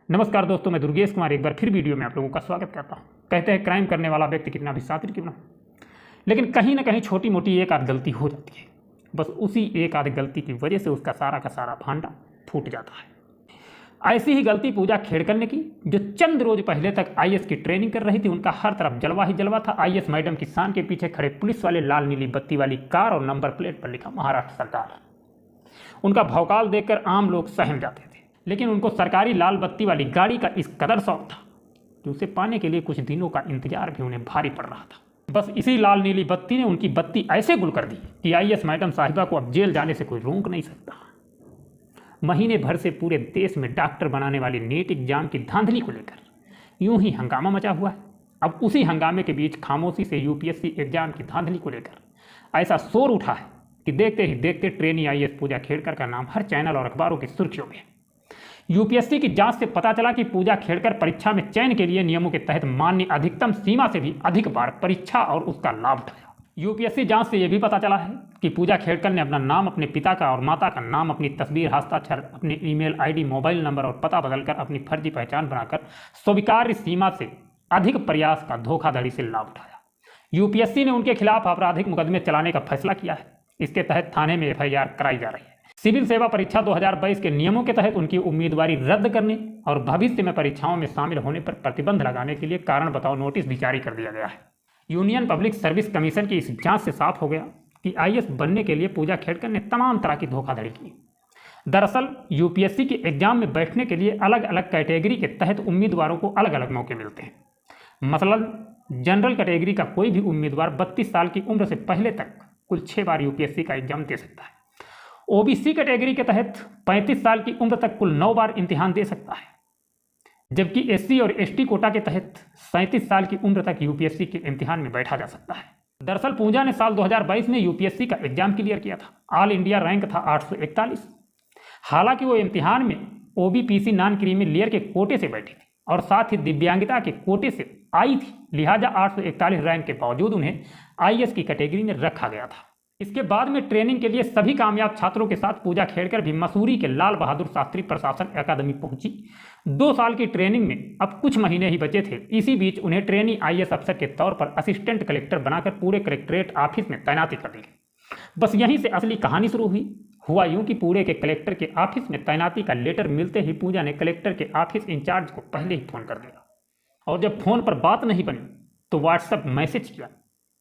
नमस्कार दोस्तों, मैं दुर्गेश कुमार एक बार फिर वीडियो में आप लोगों का स्वागत करता हूं। कहते हैं क्राइम करने वाला व्यक्ति कितना भी शातिर क्यों ना हो, लेकिन कहीं ना कहीं छोटी मोटी एक आध गलती हो जाती है। बस उसी एक आध गलती की वजह से उसका सारा का सारा भांडा फूट जाता है। ऐसी ही गलती पूजा खेड़कर ने की, जो चंद रोज पहले तक आईएएस की ट्रेनिंग कर रही थी। उनका हर तरफ जलवा ही जलवा था। आईएएस मैडम की शान के पीछे खड़े पुलिस वाले लाल नीली बत्ती वाली कार और नंबर प्लेट पर लिखा महाराष्ट्र सरकार। उनका भौकाल देखकर आम लोग सहम जाते थे, लेकिन उनको सरकारी लाल बत्ती वाली गाड़ी का इस कदर शौक था कि उसे पाने के लिए कुछ दिनों का इंतजार भी उन्हें भारी पड़ रहा था। बस इसी लाल नीली बत्ती ने उनकी बत्ती ऐसे गुल कर दी कि आईएएस मैडम साहिबा को अब जेल जाने से कोई रोक नहीं सकता। महीने भर से पूरे देश में डॉक्टर बनाने वाली नीट एग्जाम की धांधली को लेकर यूं ही हंगामा मचा हुआ है। अब उसी हंगामे के बीच खामोशी से यूपीएससी एग्जाम की धांधली को लेकर ऐसा शोर उठा है कि देखते ही देखते ट्रेनी आईएएस पूजा खेड़कर का नाम हर चैनल और अखबारों की सुर्खियों में है। यूपीएससी की जांच से पता चला कि पूजा खेड़कर परीक्षा में चयन के लिए नियमों के तहत मान्य अधिकतम सीमा से भी अधिक बार परीक्षा और उसका लाभ उठाया। यूपीएससी जांच से यह भी पता चला है कि पूजा खेड़कर ने अपना नाम, अपने पिता का और माता का नाम, अपनी तस्वीर, हस्ताक्षर, अपने ईमेल आईडी, मोबाइल नंबर और पता बदलकर अपनी फर्जी पहचान बनाकर स्वीकार्य सीमा से अधिक प्रयास का धोखाधड़ी से लाभ उठाया। यूपीएससी ने उनके खिलाफ आपराधिक मुकदमे चलाने का फैसला किया है। इसके तहत थाने में एफआईआर कराई जा रही है। सिविल सेवा परीक्षा 2022 के नियमों के तहत उनकी उम्मीदवारी रद्द करने और भविष्य में परीक्षाओं में शामिल होने पर प्रतिबंध लगाने के लिए कारण बताओ नोटिस भी जारी कर दिया गया है। यूनियन पब्लिक सर्विस कमीशन की इस जांच से साफ हो गया कि आईएएस बनने के लिए पूजा खेड़कर ने तमाम तरह की धोखाधड़ी की। दरअसल यूपीएससी के एग्जाम में बैठने के लिए अलग अलग कैटेगरी के तहत उम्मीदवारों को अलग अलग मौके मिलते हैं। मसलन जनरल कैटेगरी का कोई भी उम्मीदवार 32 साल की उम्र से पहले तक कुल 6 बार यूपीएससी का एग्जाम दे सकता है। ओबीसी कैटेगरी के तहत 35 साल की उम्र तक कुल 9 बार इम्तिहान दे सकता है, जबकि एससी और एसटी कोटा के तहत 37 साल की उम्र तक यूपीएससी के इम्तिहान में बैठा जा सकता है। दरअसल पूजा ने साल 2022 में यूपीएससी का एग्जाम क्लियर किया था। ऑल इंडिया रैंक था 841। हालांकि वो इम्तिहान में ओबीपीसी नॉन क्रीमी लेयर के कोटे से बैठी थी और साथ ही दिव्यांगता के कोटे से आई थी, लिहाजा 841 रैंक के बावजूद उन्हें आईएएस की कैटेगरी में रखा गया था। इसके बाद में ट्रेनिंग के लिए सभी कामयाब छात्रों के साथ पूजा खेड़कर भी मसूरी के लाल बहादुर शास्त्री प्रशासन अकादमी पहुंची। 2 साल की ट्रेनिंग में अब कुछ महीने ही बचे थे। इसी बीच उन्हें ट्रेनी आईएएस अफसर के तौर पर असिस्टेंट कलेक्टर बनाकर पूरे कलेक्ट्रेट ऑफिस में तैनाती कर दी गई। बस यहीं से असली कहानी शुरू हुई। हुआ यूं कि पूरे के कलेक्टर के ऑफिस में तैनाती का लेटर मिलते ही पूजा ने कलेक्टर के ऑफिस इंचार्ज को पहले ही फोन कर दिया, और जब फोन पर बात नहीं बनी तो व्हाट्सएप मैसेज किया।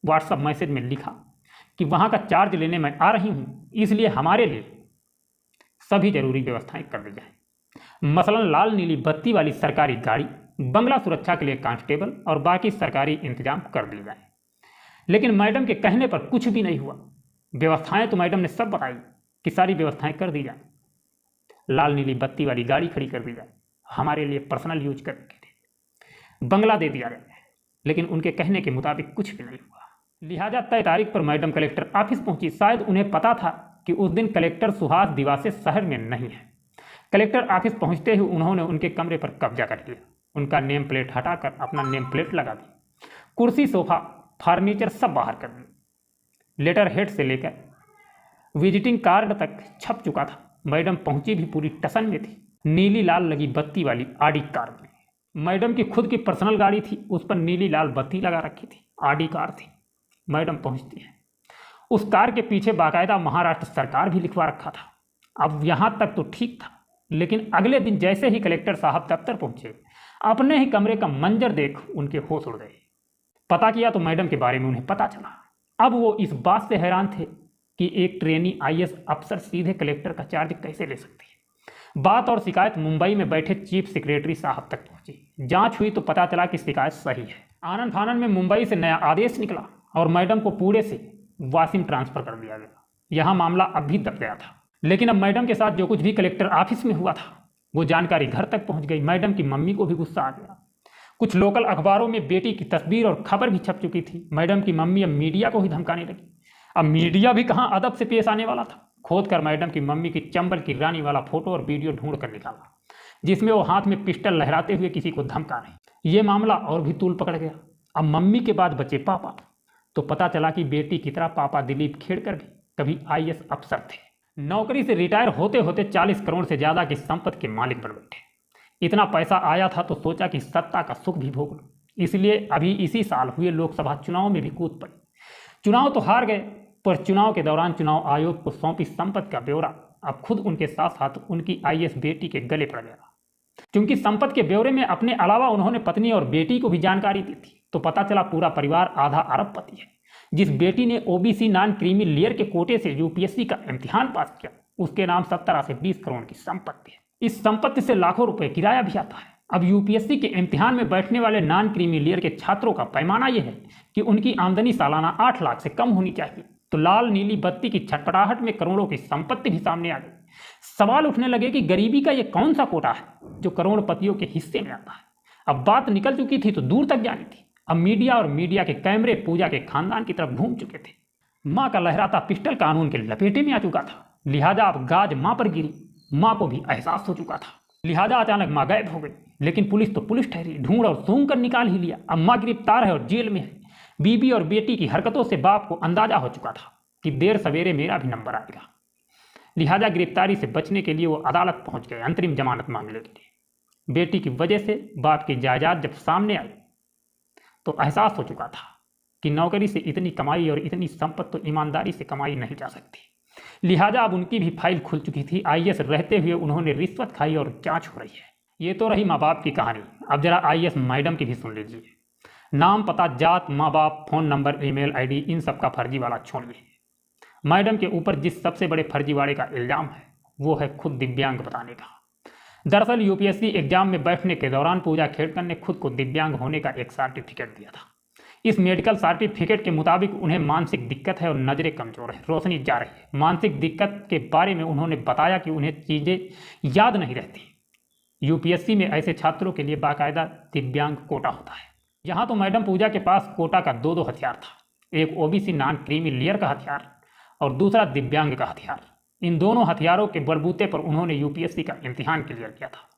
व्हाट्सएप मैसेज में लिखा कि वहाँ का चार्ज लेने मैं आ रही हूँ, इसलिए हमारे लिए सभी जरूरी व्यवस्थाएं कर दी जाएं। मसलन लाल नीली बत्ती वाली सरकारी गाड़ी, बंगला सुरक्षा के लिए कांस्टेबल और बाकी सरकारी इंतजाम कर दिए जाए। लेकिन मैडम के कहने पर कुछ भी नहीं हुआ। व्यवस्थाएं तो मैडम ने सब बताई कि सारी व्यवस्थाएं कर दी जाए, लाल नीली बत्ती वाली गाड़ी खड़ी कर दी जाए, हमारे लिए पर्सनल यूज करने के लिए बंगला दे दिया जाए। लेकिन उनके कहने के मुताबिक कुछ भी नहीं हुआ। लिहाजा तय तारीख पर मैडम कलेक्टर ऑफिस पहुंची। शायद उन्हें पता था कि उस दिन कलेक्टर सुहास दिवासे शहर में नहीं है। कलेक्टर ऑफिस पहुंचते ही उन्होंने उनके कमरे पर कब्जा कर लिया। उनका नेम प्लेट हटाकर अपना नेम प्लेट लगा दी। कुर्सी, सोफा, फर्नीचर सब बाहर कर दिए। लेटर हेड से लेकर विजिटिंग कार्ड तक छप चुका था। मैडम पहुंची भी पूरी टसन में थी, नीली लाल लगी बत्ती वाली ऑडी कार में। मैडम की खुद की पर्सनल गाड़ी थी, उस पर नीली लाल बत्ती लगा रखी थी, ऑडी कार थी। मैडम पहुंचती है, उस कार के पीछे बाकायदा महाराष्ट्र सरकार भी लिखवा रखा था। अब यहां तक तो ठीक था, लेकिन अगले दिन जैसे ही कलेक्टर साहब दफ्तर पहुंचे, अपने ही कमरे का मंजर देख उनके होश उड़ गए। पता किया तो मैडम के बारे में उन्हें पता चला। अब वो इस बात से हैरान थे कि एक ट्रेनी आईएएस अफसर सीधे कलेक्टर का चार्ज कैसे ले सकती है। बात और शिकायत मुंबई में बैठे चीफ सेक्रेटरी साहब तक पहुंची। जांच हुई तो पता चला कि शिकायत सही है। आनन फानन में मुंबई से नया आदेश निकला और मैडम को पूरे से वाशिंग ट्रांसफर कर दिया गया। यहां मामला अब भी दब गया था, लेकिन अब मैडम के साथ जो कुछ भी कलेक्टर ऑफिस में हुआ था वो जानकारी घर तक पहुंच गई। मैडम की मम्मी को भी गुस्सा आ गया। कुछ लोकल अखबारों में बेटी की तस्वीर और खबर भी छप चुकी थी। मैडम की मम्मी अब मीडिया को ही धमकाने लगी। अब मीडिया भी कहाँ अदब से पेश आने वाला था। खोद कर मैडम की मम्मी की चंबल की रानी वाला फोटो और वीडियो ढूंढ कर निकाला, जिसमें वो हाथ में पिस्टल लहराते हुए किसी को धमका रही। ये मामला और भी तूल पकड़ गया। अब मम्मी के बाद बचे पापा, तो पता चला कि बेटी की तरह पापा दिलीप खेड़कर भी कभी आईएएस अफसर थे। नौकरी से रिटायर होते होते 40 करोड़ से ज्यादा की संपत्ति के मालिक बन बैठे। इतना पैसा आया था तो सोचा कि सत्ता का सुख भी भोग लो, इसलिए अभी इसी साल हुए लोकसभा चुनाव में भी कूद पड़े। चुनाव तो हार गए, पर चुनाव के दौरान चुनाव आयोग को सौंपी संपत्ति का ब्यौरा अब खुद उनके साथ साथ उनकी आईएएस बेटी के गले पड़ गया। क्योंकि संपत्ति के ब्यौरे में अपने अलावा उन्होंने पत्नी और बेटी को भी जानकारी दी थी, तो पता चला पूरा परिवार आधा अरबपति है। जिस बेटी ने ओबीसी नॉन क्रीमी लेयर के कोटे से यूपीएससी का इम्तिहान पास किया, उसके नाम 17 से 20 करोड़ की संपत्ति है। इस संपत्ति से लाखों रुपए किराया भी आता है। अब यूपीएससी के इम्तिहान में बैठने वाले नॉन क्रीमी लेयर के छात्रों का पैमाना यह है कि उनकी आमदनी सालाना 8 लाख से कम होनी चाहिए। तो लाल नीली बत्ती की छटपटाहट में करोड़ों की संपत्ति भी सामने आ गई। सवाल उठने लगे कि गरीबी का यह कौन सा कोटा है जो करोड़पतियों के हिस्से में आता है। अब बात निकल चुकी थी तो दूर तक जानी थी। अब मीडिया और मीडिया के कैमरे पूजा के खानदान की तरफ घूम चुके थे। मां का लहराता पिस्टल कानून के लपेटे में आ चुका था, लिहाजा अब गाज मां पर गिरी। मां को भी एहसास हो चुका था, लिहाजा अचानक मां गायब हो गई। लेकिन पुलिस तो पुलिस ठहरी, ढूंढ और सूंघ कर निकाल ही लिया। अब मां गिरफ्तार है और जेल में है। बीबी और बेटी की हरकतों से बाप को अंदाजा हो चुका था कि देर सवेरे मेरा भी नंबर आएगा। लिहाजा गिरफ्तारी से बचने के लिए वो अदालत पहुंच गए अंतरिम जमानत मांगने के लिए। बेटी की वजह से बाप की जायदाद जब सामने आई तो एहसास हो चुका था कि नौकरी से इतनी कमाई और इतनी संपत्ति तो ईमानदारी से कमाई नहीं जा सकती। लिहाजा अब उनकी भी फाइल खुल चुकी थी। आईएएस रहते हुए उन्होंने रिश्वत खाई और जांच हो रही है। ये तो रही माँ बाप की कहानी। अब जरा आईएएस मैडम की भी सुन लीजिए। नाम, पता, जात, माँ बाप, फोन नंबर, ईमेल आईडी, इन सब का फर्जीवाड़ा छोड़िए। मैडम के ऊपर जिस सबसे बड़े फर्जीवाड़े का इल्जाम है वो है खुद दिव्यांग बताने का। दरअसल यूपीएससी एग्जाम में बैठने के दौरान पूजा खेड़कर ने खुद को दिव्यांग होने का एक सर्टिफिकेट दिया था। इस मेडिकल सर्टिफिकेट के मुताबिक उन्हें मानसिक दिक्कत है और नज़रें कमजोर है, रोशनी जा रही है। मानसिक दिक्कत के बारे में उन्होंने बताया कि उन्हें चीज़ें याद नहीं रहती। यूपीएससी में ऐसे छात्रों के लिए बाकायदा दिव्यांग कोटा होता है। यहाँ तो मैडम पूजा के पास कोटा का दो हथियार था, एक ओबीसी नॉन क्रीमी लेयर का हथियार और दूसरा दिव्यांग का हथियार। इन दोनों हथियारों के बलबूते पर उन्होंने यूपीएससी का इम्तिहान क्लियर किया था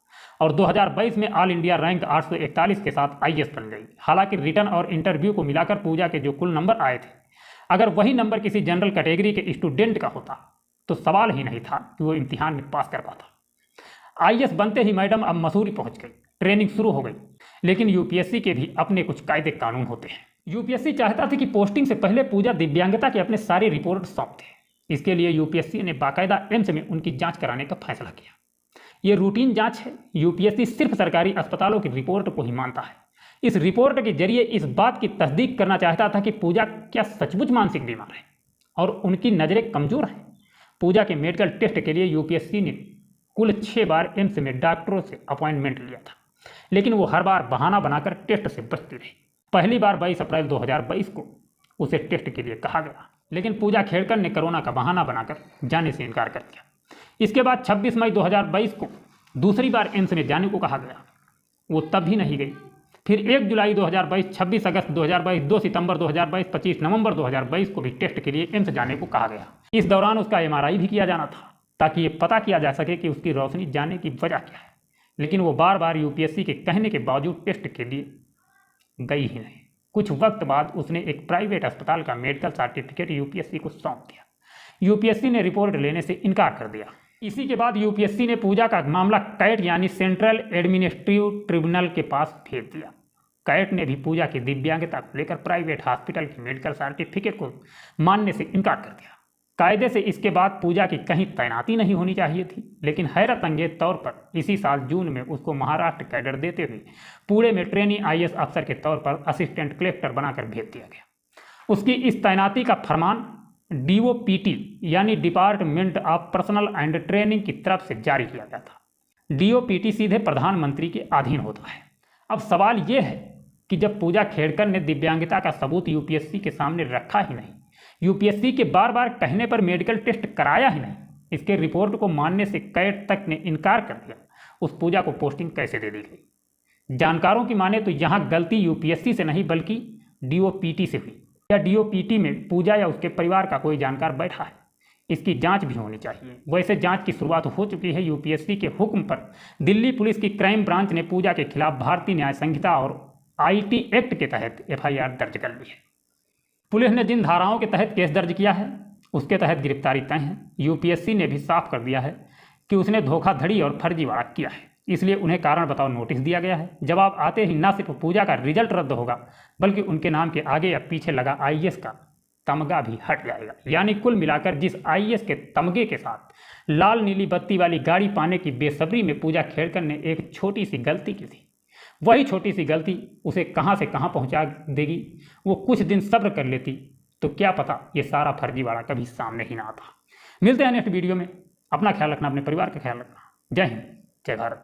और 2022 में ऑल इंडिया रैंक 841 के साथ आईएएस बन गई। हालांकि रिटर्न और इंटरव्यू को मिलाकर पूजा के जो कुल नंबर आए थे, अगर वही नंबर किसी जनरल कैटेगरी के स्टूडेंट का होता तो सवाल ही नहीं था कि वो इम्तिहान में पास कर पाता। आईएएस बनते ही मैडम अब मसूरी पहुंच गई, ट्रेनिंग शुरू हो गई। लेकिन यूपीएससी के भी अपने कुछ कायदे कानून होते हैं। यूपीएससी चाहता था कि पोस्टिंग से पहले पूजा दिव्यांगता के अपने सारे रिपोर्ट सौंप दे। इसके लिए यूपीएससी ने बाकायदा एम्स में उनकी जांच कराने का फैसला किया। ये रूटीन जांच है। यूपीएससी सिर्फ सरकारी अस्पतालों की रिपोर्ट को ही मानता है। इस रिपोर्ट के जरिए इस बात की तस्दीक करना चाहता था कि पूजा क्या सचमुच मानसिक बीमार है और उनकी नज़रें कमज़ोर हैं। पूजा के मेडिकल टेस्ट के लिए यूपीएससी ने कुल 6 बार एम्स में डॉक्टरों से अपॉइंटमेंट लिया था, लेकिन वो हर बार बहाना बनाकर टेस्ट से बचती रही। पहली बार 22 अप्रैल 2022 को उसे टेस्ट के लिए कहा गया, लेकिन पूजा खेड़कर ने कोरोना का बहाना बनाकर जाने से इनकार कर दिया। इसके बाद 26 मई 2022 को दूसरी बार एम्स में जाने को कहा गया, वो तब भी नहीं गई। फिर 1 जुलाई 2022, 26 अगस्त 2022, 2 सितंबर 2022, 25 नवंबर 2022 को भी टेस्ट के लिए एम्स जाने को कहा गया। इस दौरान उसका एमआरआई भी किया जाना था ताकि ये पता किया जा सके कि उसकी रोशनी जाने की वजह क्या है। लेकिन वो बार बार यूपीएससी के कहने के बावजूद टेस्ट के लिए गई ही नहीं। कुछ वक्त बाद उसने एक प्राइवेट अस्पताल का मेडिकल सर्टिफिकेट यूपीएससी को सौंप दिया। यूपीएससी ने रिपोर्ट लेने से इनकार कर दिया। इसी के बाद यूपीएससी ने पूजा का मामला कैट यानी सेंट्रल एडमिनिस्ट्रेटिव ट्रिब्यूनल के पास भेज दिया। कैट ने भी पूजा की दिव्यांगता को लेकर प्राइवेट हॉस्पिटल के मेडिकल सर्टिफिकेट को मानने से इनकार कर दिया। कायदे से इसके बाद पूजा की कहीं तैनाती नहीं होनी चाहिए थी, लेकिन हैरत अंगेज तौर पर इसी साल जून में उसको महाराष्ट्र कैडर देते हुए पुणे में ट्रेनी आईएएस अफसर के तौर पर असिस्टेंट कलेक्टर बनाकर भेज दिया गया। उसकी इस तैनाती का फरमान डीओपीटी यानी department of personal and training की तरफ से जारी किया गया था। डीओपीटी सीधे प्रधानमंत्री के अधीन होता है। अब सवाल ये है कि जब पूजा खेड़कर ने दिव्यांगता का सबूत यूपीएससी के सामने रखा ही नहीं, यूपीएससी के बार बार कहने पर मेडिकल टेस्ट कराया ही नहीं, इसके रिपोर्ट को मानने से कैट तक ने इनकार कर दिया, उस पूजा को पोस्टिंग कैसे दे दी गई? जानकारों की माने तो यहाँ गलती यूपीएससी से नहीं बल्कि डीओपीटी से हुई, या डीओपीटी में पूजा या उसके परिवार का कोई जानकार बैठा है। इसकी जांच भी होनी चाहिए। वैसे जांच की शुरुआत हो चुकी है। यूपीएससी के हुक्म पर दिल्ली पुलिस की क्राइम ब्रांच ने पूजा के खिलाफ भारतीय न्याय संहिता और आईटी एक्ट के तहत एफआईआर दर्ज कर ली है। पुलिस ने जिन धाराओं के तहत केस दर्ज किया है उसके तहत गिरफ्तारी तय है। यूपीएससी ने भी साफ कर दिया है कि उसने धोखाधड़ी और फर्जीवाड़ा किया है। इसलिए उन्हें कारण बताओ नोटिस दिया गया है। जवाब आते ही न सिर्फ पूजा का रिजल्ट रद्द होगा बल्कि उनके नाम के आगे या पीछे लगा आईएएस का तमगा भी हट जाएगा। यानी कुल मिलाकर जिस आईएएस के तमगे के साथ लाल नीली बत्ती वाली गाड़ी पाने की बेसब्री में पूजा खेड़कर ने एक छोटी सी गलती की थी, वही छोटी सी गलती उसे कहाँ से कहाँ पहुँचा देगी। वो कुछ दिन सब्र कर लेती तो क्या पता ये सारा फर्जीवाड़ा कभी सामने ही ना आता। मिलते हैं नेक्स्ट वीडियो में। अपना ख्याल रखना, अपने परिवार का ख्याल रखना। जय हिंद, जय भारत।